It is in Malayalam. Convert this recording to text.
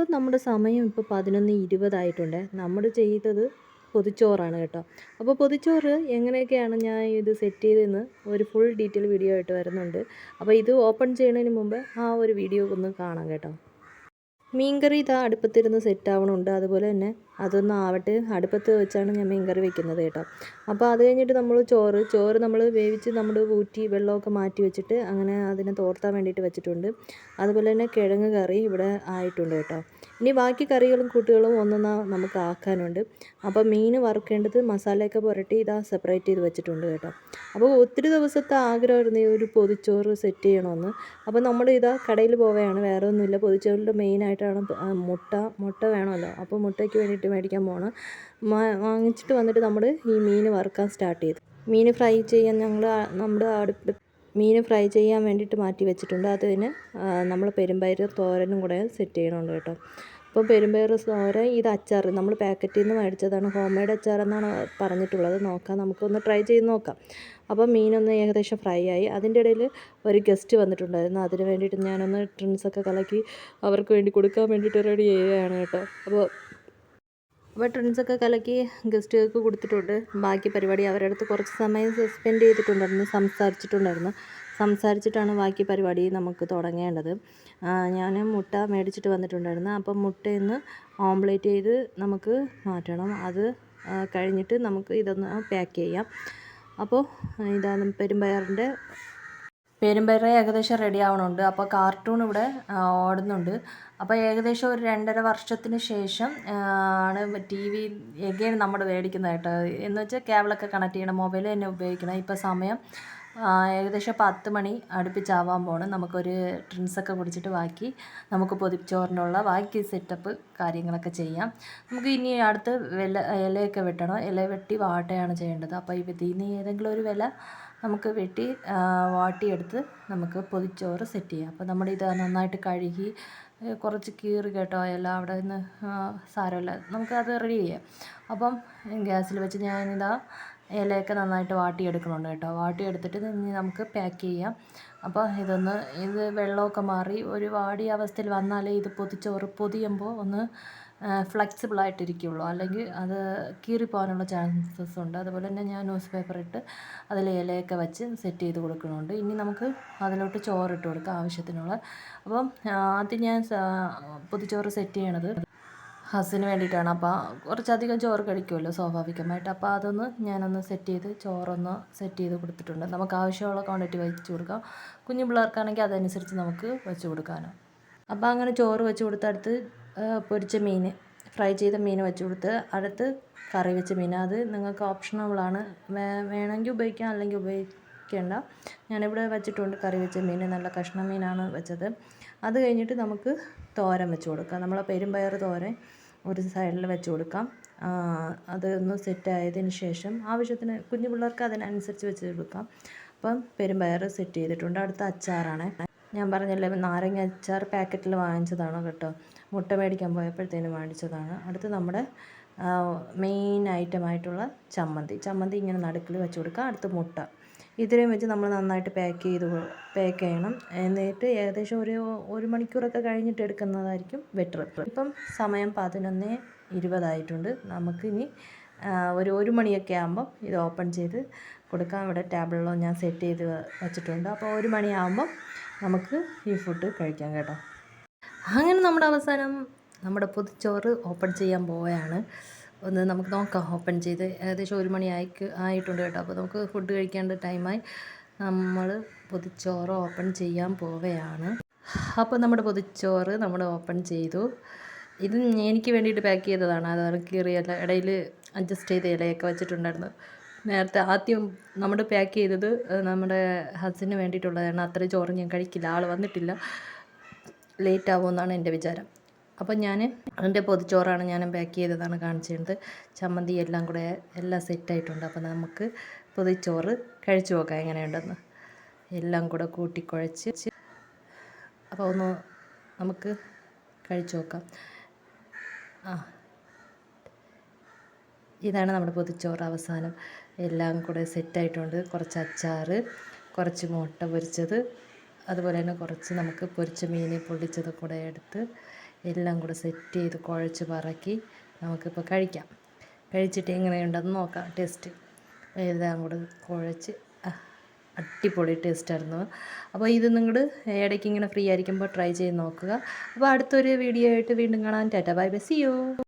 അപ്പോൾ നമ്മുടെ സമയം ഇപ്പോൾ 11:20 ആയിട്ടുണ്ട്. നമ്മൾ ചെയ്തത് പൊതിച്ചോറാണ് കേട്ടോ. അപ്പോൾ പൊതിച്ചോറ് എങ്ങനെയൊക്കെയാണ് ഞാൻ ഇത് സെറ്റ് ചെയ്തതെന്ന് ഒരു ഫുൾ ഡീറ്റെയിൽ വീഡിയോ ആയിട്ട് വരുന്നുണ്ട്. അപ്പോൾ ഇത് ഓപ്പൺ ചെയ്യുന്നതിന് മുമ്പ് ആ ഒരു വീഡിയോ ഒന്ന് കാണാം കേട്ടോ. മീൻകറി ഇതാ അടുപ്പത്തിരുന്ന് സെറ്റാവണുണ്ട്. അതുപോലെ തന്നെ അതൊന്ന് ആവട്ടെ, അടുപ്പത്ത് വെച്ചാണ് ഞാൻ മീൻകറി വെക്കുന്നത് കേട്ടോ. അപ്പോൾ അത് കഴിഞ്ഞിട്ട് നമ്മൾ ചോറ് നമ്മൾ വേവിച്ച് നമ്മൾ ഊറ്റി വെള്ളമൊക്കെ മാറ്റി വെച്ചിട്ട് അങ്ങനെ അതിനെ തോർത്താൻ വേണ്ടിയിട്ട് വെച്ചിട്ടുണ്ട്. അതുപോലെ തന്നെ കിഴങ്ങ് കറി ഇവിടെ ആയിട്ടുണ്ട് കേട്ടോ. ഇനി ബാക്കി കറികളും കൂട്ടുകളും ഒന്നൊന്ന് നമുക്ക് ആക്കാനുണ്ട്. അപ്പോൾ മീൻ വറുക്കേണ്ടത് മസാലയൊക്കെ പുരട്ടി ഇതാ സെപ്പറേറ്റ് ചെയ്ത് വെച്ചിട്ടുണ്ട് കേട്ടോ. അപ്പോൾ ഒത്തിരി ദിവസത്തെ ആഗ്രഹമായിരുന്നു ഈ ഒരു പൊതിച്ചോറ് സെറ്റ് ചെയ്യണമെന്ന്. അപ്പോൾ നമ്മൾ ഇതാ കടയിൽ പോവുകയാണ്, വേറെ ഒന്നുമില്ല. പൊതിച്ചോറിൻ്റെ മെയിനായിട്ടാണ് മുട്ട വേണമല്ലോ. അപ്പോൾ മുട്ടയ്ക്ക് വേണ്ടിയിട്ട് മേടിക്കാൻ പോകണം. വാങ്ങിച്ചിട്ട് വന്നിട്ട് നമ്മൾ ഈ മീൻ വറുക്കാൻ സ്റ്റാർട്ട് ചെയ്തു. മീൻ ഫ്രൈ ചെയ്യാൻ നമ്മുടെ അടുപ്പ് മീൻ ഫ്രൈ ചെയ്യാൻ വേണ്ടിയിട്ട് മാറ്റി വെച്ചിട്ടുണ്ട്. അതിന് നമ്മൾ പെരുമ്പയർ തോരനും കൂടെ സെറ്റ് ചെയ്യണമുണ്ട് കേട്ടോ. അപ്പോൾ പെരുമ്പയർ തോരൻ, ഇത് അച്ചാർ നമ്മൾ പാക്കറ്റിൽ നിന്ന് മേടിച്ചതാണ്, ഹോം മെയ്ഡ് അച്ചാർ എന്നാണ് പറഞ്ഞിട്ടുള്ളത്. നോക്കാം, നമുക്കൊന്ന് ട്രൈ ചെയ്ത് നോക്കാം. അപ്പോൾ മീനൊന്ന് ഏകദേശം ഫ്രൈ ആയി. അതിൻ്റെ ഇടയിൽ ഒരു ഗസ്റ്റ് വന്നിട്ടുണ്ടായിരുന്നു. അതിന് വേണ്ടിയിട്ട് ഞാനൊന്ന് ഡ്രിങ്ക്സൊക്കെ കലക്കി അവർക്ക് വേണ്ടി കൊടുക്കാൻ വേണ്ടിയിട്ട് റെഡി ചെയ്യുകയാണ് കേട്ടോ. അപ്പോൾ ഡ്രിങ്ക്സൊക്കെ കലക്കി ഗസ്റ്റുകൾക്ക് കൊടുത്തിട്ടുണ്ട്. ബാക്കി പരിപാടി അവരുടെ അടുത്ത് കുറച്ച് സമയം സ്പെൻഡ് സംസാരിച്ചിട്ടാണ് ബാക്കി പരിപാടി നമുക്ക് തുടങ്ങേണ്ടത്. ഞാൻ മുട്ട മേടിച്ചിട്ട് വന്നിട്ടുണ്ടായിരുന്നു. അപ്പം മുട്ടയൊന്ന് ഓംലേറ്റ് ചെയ്ത് നമുക്ക് മാറ്റണം. അത് കഴിഞ്ഞിട്ട് നമുക്ക് ഇതൊന്ന് പാക്ക് ചെയ്യാം. അപ്പോൾ ഇതാണ് പെരുമ്പയർ ഏകദേശം റെഡി ആവണുണ്ട്. അപ്പോൾ കാർട്ടൂൺ ഇവിടെ ഓടുന്നുണ്ട്. അപ്പോൾ ഏകദേശം ഒരു 2.5 വർഷത്തിന് ശേഷം ആണ് TV എഗെയിൻ നമ്മൾ മേടിക്കുന്നത് കേട്ടോ. എന്ന് വെച്ചാൽ കേബിളൊക്കെ കണക്ട് ചെയ്യണം, മൊബൈൽ തന്നെ ഉപയോഗിക്കണം. ഇപ്പോൾ സമയം ഏകദേശം 10 മണി അടുപ്പിച്ചാവാൻ പോണ്. നമുക്കൊരു ഡ്രിങ്ക്സൊക്കെ കുടിച്ചിട്ട് നമുക്ക് പൊതിച്ചോറിനുള്ള ബാക്കി സെറ്റപ്പ് കാര്യങ്ങളൊക്കെ ചെയ്യാം. നമുക്ക് ഇനി അടുത്ത് ഇലയൊക്കെ വെട്ടണം. ഇല വെട്ടി വാട്ടുകയാണ് ചെയ്യേണ്ടത്. അപ്പോൾ ഇതിൽ നിന്ന് ഏതെങ്കിലും ഒരു ഇല നമുക്ക് വെട്ടി വാട്ടിയെടുത്ത് നമുക്ക് പൊതിച്ചോറ് സെറ്റ് ചെയ്യാം. അപ്പോൾ ഇത് നന്നായിട്ട് കഴുകി കുറച്ച് കീറി കേട്ടോ എല്ലാം അവിടെ നിന്ന്, സാരമില്ല, നമുക്കത് റെഡി ചെയ്യാം. അപ്പം ഗ്യാസിൽ വെച്ച് ഞാനിതാ ഇലയൊക്കെ നന്നായിട്ട് വാട്ടിയെടുക്കണുണ്ട് കേട്ടോ. വാട്ടിയെടുത്തിട്ട് ഇനി നമുക്ക് പാക്ക് ചെയ്യാം. അപ്പോൾ ഇത് വെള്ളമൊക്കെ മാറി ഒരു വാടിയ അവസ്ഥയിൽ വന്നാലേ ഇത് പൊതിയുമ്പോൾ ഒന്ന് ഫ്ലെക്സിബിളായിട്ടിരിക്കുകയുള്ളൂ, അല്ലെങ്കിൽ അത് കീറിപ്പോകാനുള്ള ചാൻസസ് ഉണ്ട്. അതുപോലെ തന്നെ ഞാൻ ന്യൂസ് പേപ്പർ ഇട്ട് അതിൽ ഇലയൊക്കെ വെച്ച് സെറ്റ് ചെയ്ത് കൊടുക്കുന്നുണ്ട്. ഇനി നമുക്ക് അതിലോട്ട് ചോറിട്ട് കൊടുക്കാം ആവശ്യത്തിനുള്ള. അപ്പം ആദ്യം ഞാൻ പൊതിച്ചോറ് സെറ്റ് ചെയ്യണത് ഹസ്സിന് വേണ്ടിയിട്ടാണ്. അപ്പോൾ കുറച്ചധികം ചോറ് കഴിക്കുമല്ലോ സ്വാഭാവികമായിട്ട്. അപ്പോൾ ഞാനൊന്ന് ചോറൊന്ന് സെറ്റ് ചെയ്ത് കൊടുത്തിട്ടുണ്ട്. നമുക്ക് ആവശ്യമുള്ള ക്വാണ്ടിറ്റി വെച്ച് കൊടുക്കാം. കുഞ്ഞു പിള്ളേർക്കാണെങ്കിൽ അതനുസരിച്ച് നമുക്ക് വെച്ച് കൊടുക്കാനോ. അപ്പോൾ അങ്ങനെ ചോറ് വെച്ച് കൊടുത്ത് അടുത്ത് പൊരിച്ച മീൻ, ഫ്രൈ ചെയ്ത മീൻ വെച്ച് കൊടുത്ത് അടുത്ത് കറി വെച്ച മീൻ. അത് നിങ്ങൾക്ക് ഓപ്ഷണബിളാണ്, വേണമെങ്കിൽ ഉപയോഗിക്കാം, അല്ലെങ്കിൽ ഉപയോഗിക്കേണ്ട. ഞാനിവിടെ വെച്ചിട്ടുണ്ട് കറി വെച്ച മീൻ, നല്ല കഷ്ണം മീനാണ് വെച്ചത്. അത് കഴിഞ്ഞിട്ട് നമുക്ക് തോരൻ വെച്ച് കൊടുക്കാം. നമ്മളെ പെരുമ്പയർ തോരൻ ഒരു സൈഡിൽ വെച്ച് കൊടുക്കാം. അതൊന്ന് സെറ്റായതിന് ശേഷം ആവശ്യത്തിന് കുഞ്ഞു പിള്ളേർക്ക് അതിനനുസരിച്ച് വെച്ച് കൊടുക്കാം. അപ്പം പെരുമ്പയർ സെറ്റ് ചെയ്തിട്ടുണ്ട്. അടുത്ത അച്ചാറാണ്. ഞാൻ പറഞ്ഞല്ലേ, നാരങ്ങ അച്ചാർ പാക്കറ്റിൽ വാങ്ങിച്ചതാണ് കേട്ടോ. മുട്ട മേടിക്കാൻ പോയപ്പോഴത്തേനും വാങ്ങിച്ചതാണ്. അടുത്ത് നമ്മുടെ മെയിൻ ഐറ്റമായിട്ടുള്ള ചമ്മന്തി ഇങ്ങനെ നടുക്കിൽ വെച്ച് കൊടുക്കാം. അടുത്ത് മുട്ട. ഇത്രയും വെച്ച് നമ്മൾ നന്നായിട്ട് പാക്ക് ചെയ്യണം. എന്നിട്ട് ഏകദേശം ഒരു മണിക്കൂറൊക്കെ കഴിഞ്ഞിട്ട് എടുക്കുന്നതായിരിക്കും ബെറ്റർ. ഇപ്പം സമയം 11:20 ആയിട്ടുണ്ട്. നമുക്കിനി ഒരു മണിയൊക്കെ ആകുമ്പം ഇത് ഓപ്പൺ ചെയ്ത് കൊടുക്കാം. ഇവിടെ ടേബിളിലോ ഞാൻ സെറ്റ് ചെയ്ത് വെച്ചിട്ടുണ്ട്. അപ്പോൾ 1 മണിയാകുമ്പം നമുക്ക് ഈ ഫുഡ് കഴിക്കാം കേട്ടോ. അങ്ങനെ നമ്മുടെ പൊതിച്ചോറ് ഓപ്പൺ ചെയ്യാൻ പോവുകയാണ്. നമുക്ക് നോക്കാം. ഓപ്പൺ ചെയ്ത് ഏകദേശം 1 മണി ആയിട്ടുണ്ട് കേട്ടോ. അപ്പോൾ നമുക്ക് ഫുഡ് കഴിക്കേണ്ട ടൈമായി. നമ്മൾ പൊതിച്ചോറ് ഓപ്പൺ ചെയ്യാൻ പോവുകയാണ്. അപ്പോൾ നമ്മുടെ പൊതിച്ചോറ് നമ്മൾ ഓപ്പൺ ചെയ്തു. ഇത് എനിക്ക് വേണ്ടിയിട്ട് പാക്ക് ചെയ്തതാണ്. അതാണ് കീറിയല്ല, ഇടയിൽ അഡ്ജസ്റ്റ് ചെയ്ത ഇലയൊക്കെ വെച്ചിട്ടുണ്ടായിരുന്നു. നേരത്തെ ആദ്യം നമ്മൾ പാക്ക് ചെയ്തത് നമ്മുടെ ഹസ്സിന് വേണ്ടിയിട്ടുള്ളതാണ്. അത്രയും ചോറ് ഞാൻ കഴിക്കില്ല, ആൾ വന്നിട്ടില്ല, ലേറ്റ് ആവുമെന്നാണ് എൻ്റെ വിചാരം. അപ്പം എൻ്റെ പൊതിച്ചോറാണ് ഞാൻ പാക്ക് ചെയ്തതാണ് കാണിച്ചിരുന്നത്. ചമ്മന്തി എല്ലാം കൂടെ എല്ലാം സെറ്റായിട്ടുണ്ട്. അപ്പം നമുക്ക് പൊതിച്ചോറ് കഴിച്ചു നോക്കാം എങ്ങനെയുണ്ടെന്ന്. എല്ലാം കൂടെ കൂട്ടിക്കുഴച്ച് അപ്പോൾ നമുക്ക് കഴിച്ചു നോക്കാം. ഇതാണ് നമ്മുടെ പൊതിച്ചോറ്. അവസാനം എല്ലാം കൂടെ സെറ്റായിട്ടുണ്ട്. കുറച്ച് അച്ചാർ, കുറച്ച് മുട്ട പൊരിച്ചത്, അതുപോലെ തന്നെ കുറച്ച് നമുക്ക് പൊരിച്ച മീൻ പൊള്ളിച്ചത് കൂടെ എടുത്ത് എല്ലാം കൂടെ സെറ്റ് ചെയ്ത് കുഴച്ച് പറക്കി നമുക്കിപ്പോൾ കഴിക്കാം. കഴിച്ചിട്ട് എങ്ങനെയുണ്ടെന്ന് നോക്കാം ടേസ്റ്റ്. എല്ലാം കൂടെ കുഴച്ച് അടിപൊളി ടേസ്റ്റായിരുന്നു. അപ്പോൾ ഇത് നിങ്ങൾ ഇടയ്ക്ക് ഇങ്ങനെ ഫ്രീ ആയിരിക്കുമ്പോൾ ട്രൈ ചെയ്ത് നോക്കുക. അപ്പോൾ അടുത്തൊരു വീഡിയോ ആയിട്ട് വീണ്ടും കാണാൻ. Tata bye bye, see U.